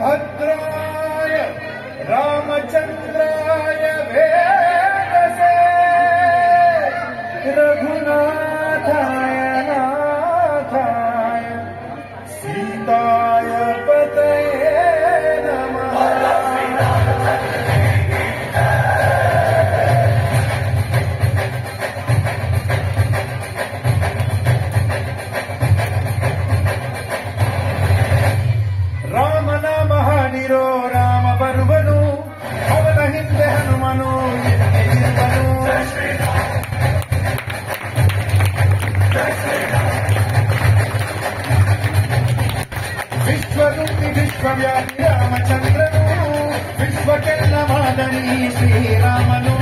भद्राय रामचंद्राय वेदसे रघुनाथाय नाथाय सीताय पतये नमः। राम नाम हानिरो राम बरुवनु ಅವನ ಹಿಂದೆ ಹನುಮನು ವಿಶ್ವಗುಂಡಿ ವಿಶ್ವವ್ಯಾಪಿ ರಾಮಚಂದ್ರನು ವಿಶ್ವಕ್ಕೆಲ್ಲ ಮಾದರಿ ಶ್ರೀರಾಮನು।